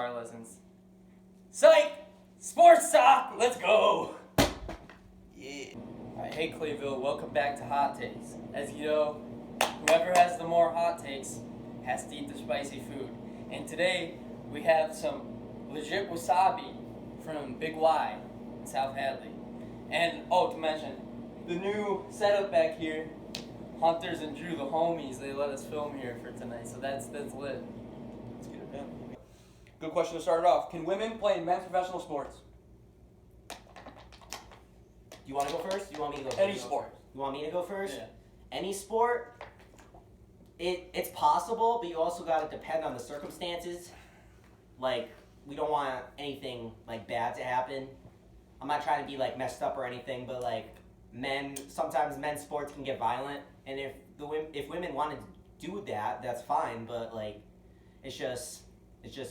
guitar lessons. Psych! Sports talk! Let's go! Yeah. Alright, hey Clayville, welcome back to Hot Takes. As you know, whoever has the more hot takes has to eat the spicy food. And today, we have some legit wasabi from Big Y in South Hadley. And, to mention, the new setup back here, Hunters and Drew, the homies, they let us film here for tonight, so that's lit. Let's get it done. Good question to start it off. Can women play in men's professional sports? Do you want to go first? Do you want me to go first? Any sport. You want me to go first? Yeah. Any sport, it's possible, but you also got to depend on the circumstances. Like, we don't want anything, like, bad to happen. I'm not trying to be, like, messed up or anything, but, like, sometimes men's sports can get violent, and if women want to do that, that's fine, but, like, it's just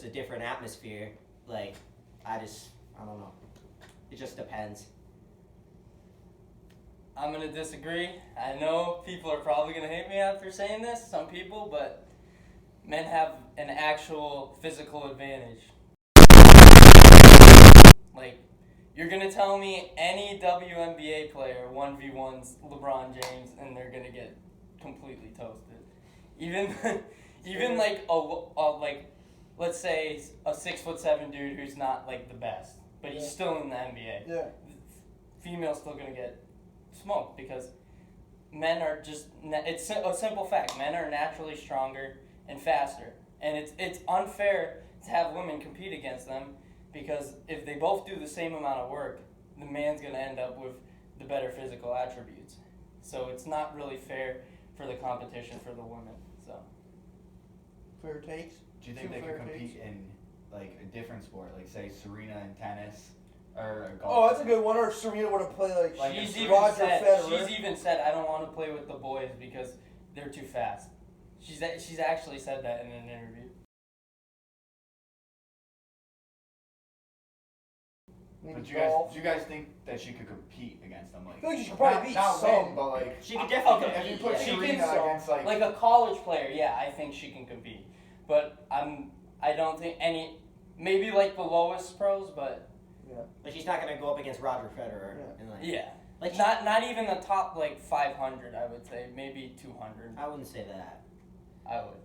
a different atmosphere. Like, I don't know. It just depends. I'm going to disagree. I know people are probably going to hate me after saying this, some people, but men have an actual physical advantage. Like, you're going to tell me any WNBA player 1v1's LeBron James and they're going to get completely toasted. Even like let's say a 6'7" dude who's not like the best, but he's still in the NBA. Yeah. Female's still going to get smoked because men are it's a simple fact. Men are naturally stronger and faster. And it's unfair to have women compete against them because if they both do the same amount of work, the man's going to end up with the better physical attributes. So it's not really fair for the competition for the women. So Fair takes. Do you think they could compete in like a different sport, like say Serena in tennis or golf? Oh, that's a good one. Or Serena would have played like she's Roger Federer. even said, I don't want to play with the boys because they're too fast. She's actually said that in an interview. But do you guys think that she could compete against them? Like, I feel like she could probably beat not some. win, but like She could definitely if compete. you put Yeah. Serena against Like a college player, yeah, I think she can compete. But I don't think maybe like the lowest pros, but But she's not going to go up against Roger Federer. Yeah. And like, yeah. Like Not even the top like 500, I would say, maybe 200. I wouldn't say that. I would.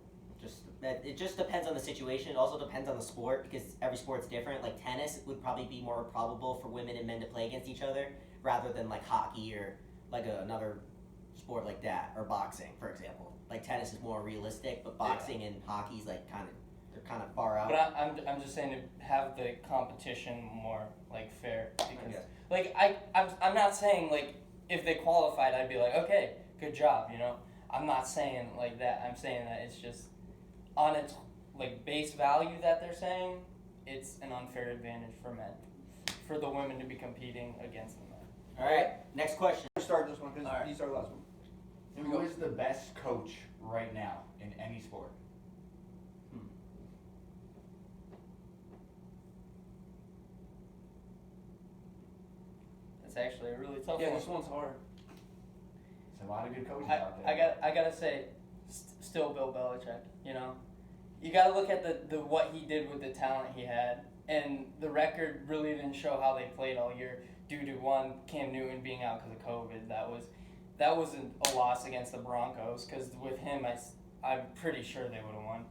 It just depends on the situation. It also depends on the sport because every sport's different. Like tennis would probably be more probable for women and men to play against each other rather than like hockey or like another sport like that, or boxing, for example. Like tennis is more realistic, but boxing and hockey's like they're kind of far out. But I'm just saying to have the competition more like fair because Okay. like I'm not saying like if they qualified I'd be like okay good job, you know. I'm not saying like that. I'm saying that it's just on its like base value that they're saying it's an unfair advantage for men, for the women to be competing against the men. All right, next question. Start this one because Alright. these are the last one. Here we who go. is the best coach right now in any sport? That's actually a really tough Yeah, one. this one's hard. There's a lot of good coaches out I there. gotta say, still Bill Belichick. You know, you gotta look at the what he did with the talent he had, and the record really didn't show how they played all year due to one Cam Newton being out because of COVID. That was a loss against the Broncos because with him, I'm pretty sure they would have won.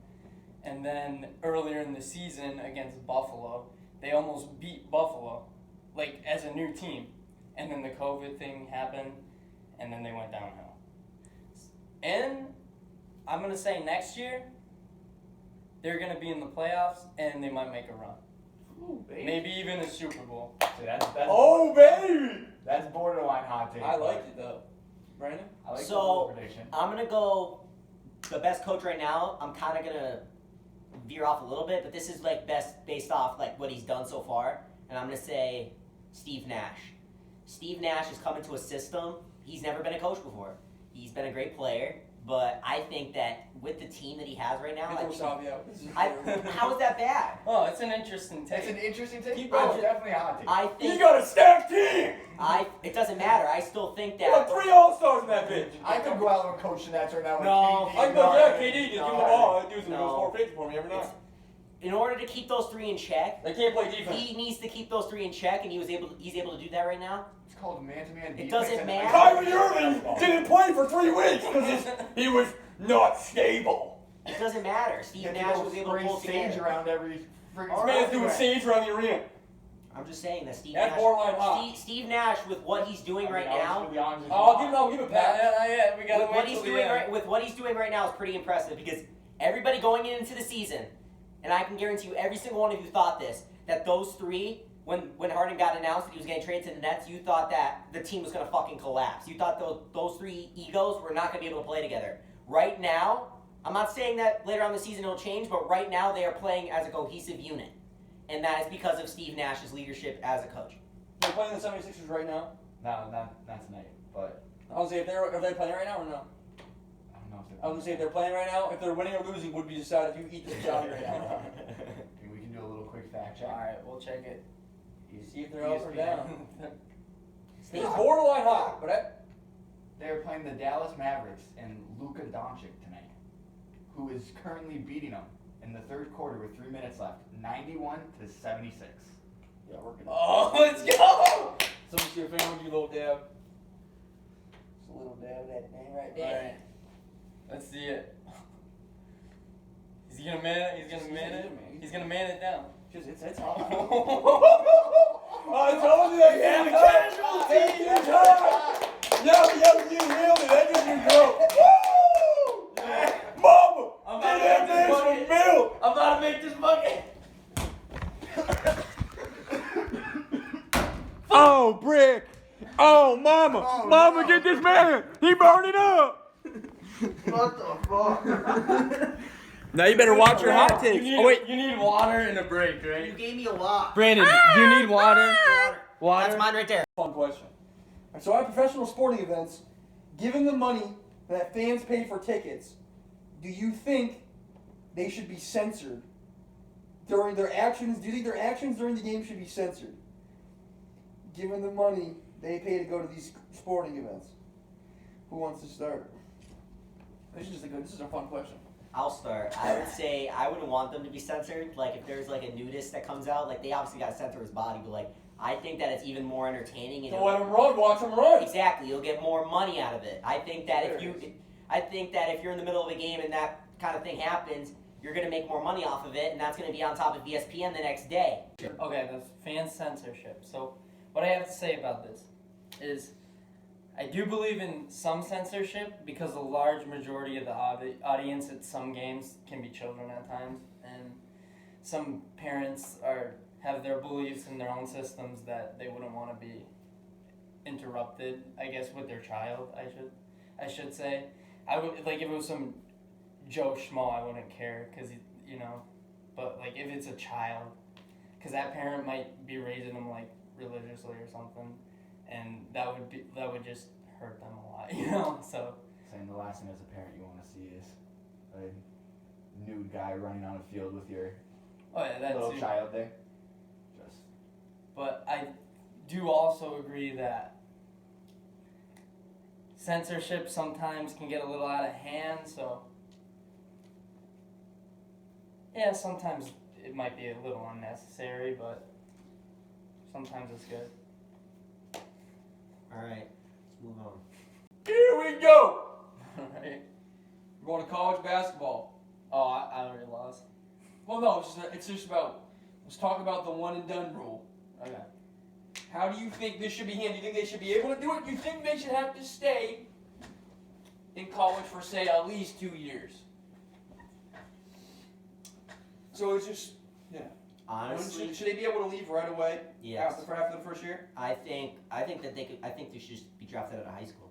And then earlier in the season against Buffalo, they almost beat Buffalo, like as a new team, and then the COVID thing happened, and then they went downhill. And I'm going to say next year, they're going to be in the playoffs, and they might make a run. Ooh, baby. Maybe even a Super Bowl. See, that's Oh, baby! that's borderline hot take. I like it though. Brandon? I like the So bold prediction. I'm gonna go the best coach right now. I'm kind of gonna veer off a little bit, but this is like best based off like what he's done so far, and I'm gonna say Steve Nash. Steve Nash has come into a system. He's never been a coach before. He's been a great player, but I think that with the team that he has right now, Get the wasabi out. This is how is that bad? Oh, it's an interesting take. It's an interesting take. Keep but going. it's definitely a hot take. I You think got a stacked team! it doesn't matter. I still think You got that 3 All-Stars in that bitch. I could go out with a coach in that right now. No. I can go, yeah, KD, just give him the No. ball. That dude's gonna No. go score 50 for me every night. in order to keep those three in check, They can't play defense. he needs to keep those three in check, and he's able to do that right now. It's called man-to-man defense. doesn't and matter. Kyrie Irving didn't play for 3 weeks because he was not stable. It doesn't matter. You Steve have to Nash go was able to spray pull sage together. around every freaking This man's doing sage around the arena. I'm just saying that Steve That's Nash. borderline hot. Steve Nash, with what he's doing right now, I'll give it back. Yeah, we gotta with what wait he's till the doing end. with what he's doing right now is pretty impressive because everybody going into the season, and I can guarantee you, every single one of you thought this, that those three, when Harden got announced that he was getting traded to the Nets, you thought that the team was gonna fucking collapse. You thought those three egos were not gonna be able to play together. Right now, I'm not saying that later on in the season it'll change, but right now they are playing as a cohesive unit. And that is because of Steve Nash's leadership as a coach. They're playing the 76ers right now. No, not tonight. But I was gonna say, are they playing right now or no? I don't know if I was gonna say, if they're playing right now, if they're winning or losing, would be decided if you eat this salad right now. we can do a little quick fact check. Alright, we'll check it. See if they're up or down. Stay It's hot. borderline hot, but They're playing the Dallas Mavericks and Luka Doncic tonight, who is currently beating them in the third quarter with 3 minutes left, 91-76. yeah, we're good. Oh, let's go! So we see your family do a little dab. Just a little dab of that thing right there. Alright. Let's see it. He's gonna man it. He's gonna man it down. It's hot. I told you that Yeah, casualty. Take your time. Yeah, you nailed it. That just your girl. Woo! Mama, I'm get about to that make this man some bucket. milk. I'm about to make this bucket. Oh, Brick. Oh, Mama. Oh, Mama, no. get this man. He burned it up. What the fuck? Now you better watch your hot takes. You need, Oh, wait. you need water and a break, right? You gave me a lot. Brandon, do you need water? Water? That's mine right there. Fun question. So at professional sporting events, given the money that fans pay for tickets, do you think they should be censored during their actions? Do you think their actions during the game should be censored? Given the money they pay to go to these sporting events. Who wants to start? This is a fun question. I'll start. I would say I wouldn't want them to be censored. Like if there's like a nudist that comes out, like they obviously got to censor his body, but like I think that it's even more entertaining. And So let them run, watch them run. exactly, you'll get more money out of it. I think that There if it you, I think that if you're in the middle of a game and that kind of thing happens, you're gonna make more money off of it, and that's gonna be on top of ESPN the next day. Okay, the fan censorship. So, what I have to say about this is I do believe in some censorship because a large majority of the audience at some games can be children at times, and some parents have their beliefs and their own systems that they wouldn't want to be interrupted, I guess, with their child. I should say. I would, like, if it was some Joe Schmo, I wouldn't care because but like if it's a child, because that parent might be raising them like religiously or something, and that would just hurt them a lot, So Saying the last thing as a parent you want to see is a nude guy running on a field with your oh yeah, that's little child there. Just But I do also agree that censorship sometimes can get a little out of hand. So yeah, sometimes it might be a little unnecessary, but sometimes it's good. All right, let's move on. Here we go. Right? We're going to college basketball. Oh, I already lost. Well, no, it's just about. Let's talk about the one and done rule. Okay. How do you think this should be handled? Do you think they should be able to do it? Do you think they should have to stay in college for, say, at least 2 years? So it's just, yeah. Honestly, Should they be able to leave right away yes. after the first year? I think that they could. I think they should just be drafted out of high school,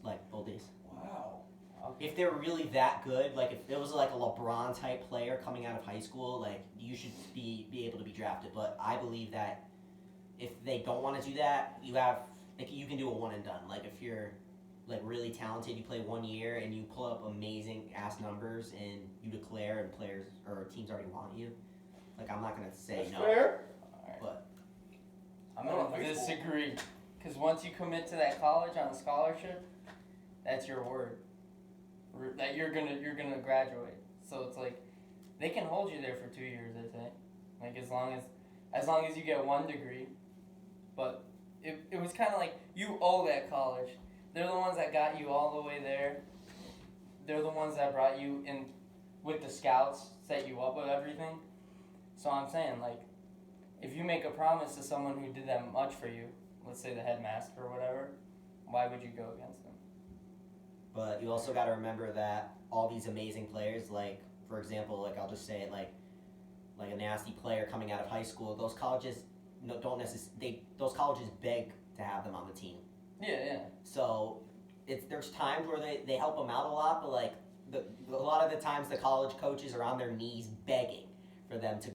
like both days. Wow. If they're really that good, like if it was like a LeBron type player coming out of high school, like you should be able to be drafted. But I believe that if they don't want to do that, you can do a one and done. Like if you're like really talented, you play 1 year and you pull up amazing ass numbers and you declare and players or teams already want you. Like I'm not gonna say That's no. fair. But I'm No, gonna high school. disagree, because once you commit to that college on a scholarship, that's your word. That you're gonna graduate. So it's like, they can hold you there for 2 years, I think. Like as long as you get 1 degree. But it was kind of like you owe that college. They're the ones that got you all the way there. They're the ones that brought you in with the scouts, set you up with everything. So I'm saying, like, if you make a promise to someone who did that much for you, let's say the headmaster or whatever, why would you go against them? But you also got to remember that all these amazing players, like, for example, like, I'll just say it, like a nasty player coming out of high school, those colleges don't necessarily, those colleges beg to have them on the team. Yeah. So there's times where they help them out a lot, but like a lot of the times the college coaches are on their knees begging for them to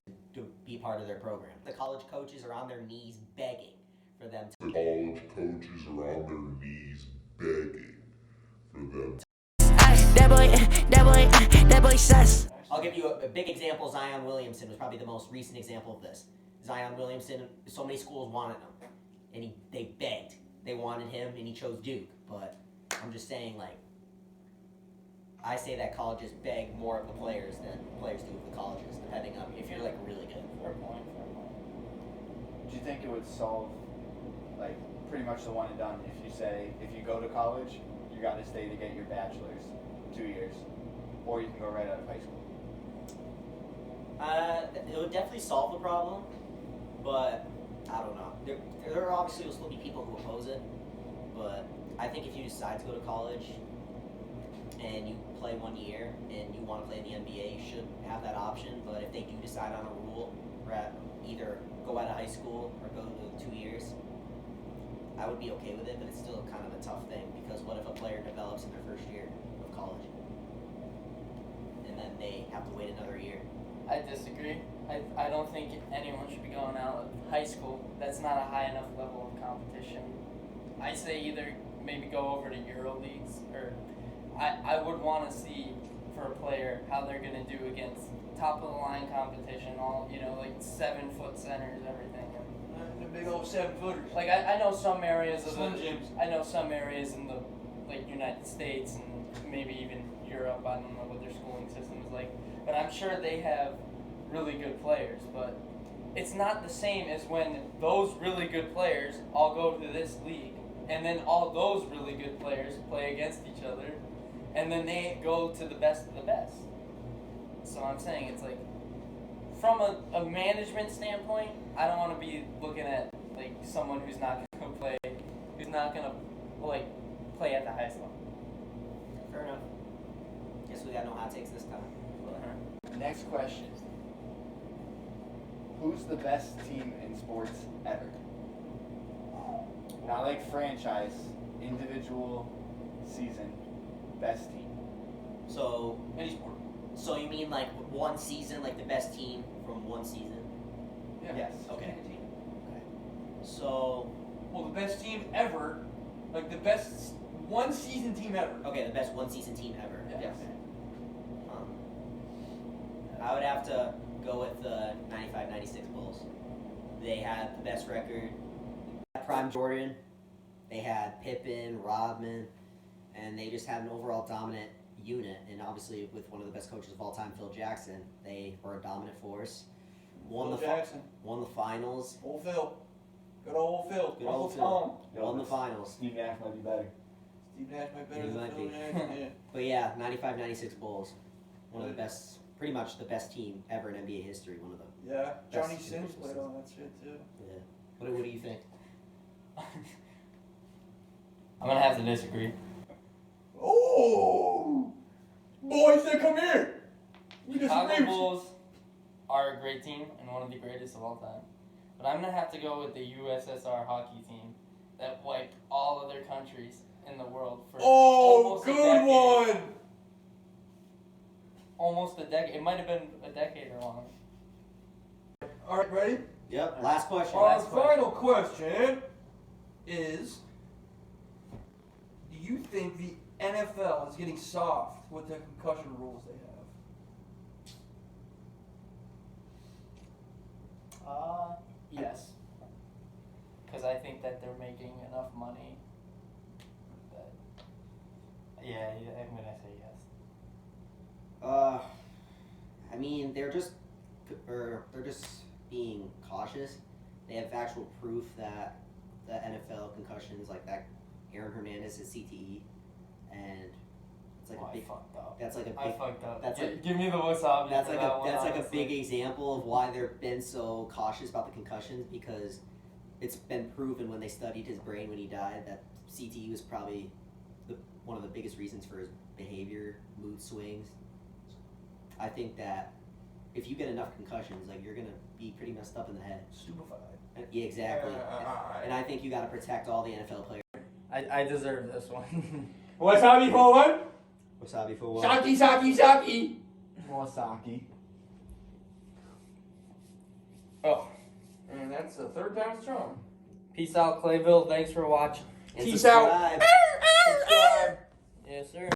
be part of their program. The college coaches are on their knees begging for them to. The college coaches are on their knees begging for them to. That boy sus. I'll give you a big example. Zion Williamson was probably the most recent example of this. Zion Williamson, so many schools wanted him, and they begged. They wanted him, and he chose Duke. But I'm just saying, like, I say that colleges beg more of the players than players do of the colleges, depending on if you're like really good. Fair point. Do you think it would solve, like, pretty much the one and done if you go to college, you got to stay to get your bachelor's 2 years, or you can go right out of high school? It would definitely solve the problem, but I don't know. There obviously will still be people who oppose it, but I think if you decide to go to college and you play 1 year and you want to play in the NBA, you should have that option. But if they do decide on a rule where either go out of high school or go to 2 years, I would be okay with it, but it's still kind of a tough thing because what if a player develops in their first year of college and then they have to wait another year? I disagree. I don't think anyone should be going out of high school. That's not a high enough level of competition. I say either maybe go over to Euro leagues, or I would want to see for a player how they're going to do against top of the line competition, all, like 7-foot centers, everything. The big old 7-footers. Like I know some areas of Slim Jims. I know some areas in the United States and maybe even Europe. I don't know what their schooling system is like, but I'm sure they have really good players. But it's not the same as when those really good players all go to this league, and then all those really good players play against each other, and then they go to the best of the best. So I'm saying it's like, from a management standpoint, I don't want to be looking at like someone who's not gonna play play at the highest level. Fair enough. Guess we got no hot takes this time. Next question. Who's the best team in sports ever? Not like franchise, individual season, best team. So Any sport. So you mean like one season, like the best team from one season? Yeah. Yes. Okay. So, Well, the best team ever, like the best one season team ever. okay, the best one season team ever. Yes. I would have to go with the 95-96 Bulls. They had the best record. Prime Jordan. They had Pippen, Rodman, and they just had an overall dominant unit. And obviously, with one of the best coaches of all time, Phil Jackson, they were a dominant force. Phil Jackson. Won the finals. Old Phil. Good old Phil. Good Uncle old Phil. Tom. Won the finals. Steve Nash might be better. Steve Nash might be better He than might Phil be. Jackson. Yeah. But yeah, 95-96 Bulls. One of the best, pretty much the best team ever in NBA history. One of them. Yeah. Johnny Best Sims super played on that shit too. Yeah. What do you think? I'm gonna have to disagree. Oh, boys, they come here. You Chicago disagree? Bulls are a great team and one of the greatest of all time. But I'm gonna have to go with the USSR hockey team that wiped all other countries in the world for Oh, almost a good decade. one. Almost a decade. It might have been a decade or longer. All right, ready? Yep. Last question. Our Last question. final question is: do you think the NFL is getting soft with the concussion rules they have? Yes. Because I think that they're making enough money that, yeah, I'm gonna say yes. I mean, they're just being cautious. They have actual proof that the NFL concussions, like that Aaron Hernandez is CTE, and it's like Oh, a big. I fucked up. That's like a I big. fucked up. That's like Give me the wasabi. that's for like that a one, that's like a honestly. big example of why they've been so cautious about the concussions, because it's been proven when they studied his brain when he died that CTE was probably one of the biggest reasons for his behavior, mood swings. I think that if you get enough concussions, like, you're gonna be pretty messed up in the head. Stupefied. Yeah, exactly. And I think you got to protect all the NFL players. I deserve this one. Wasabi for one. Wasabi for one. Saki, saki, saki. Wasaki. Oh, And that's the third time's charm. peace out, Clayville. Thanks for watching. And Peace out. subscribe. Subscribe. Yes, sir.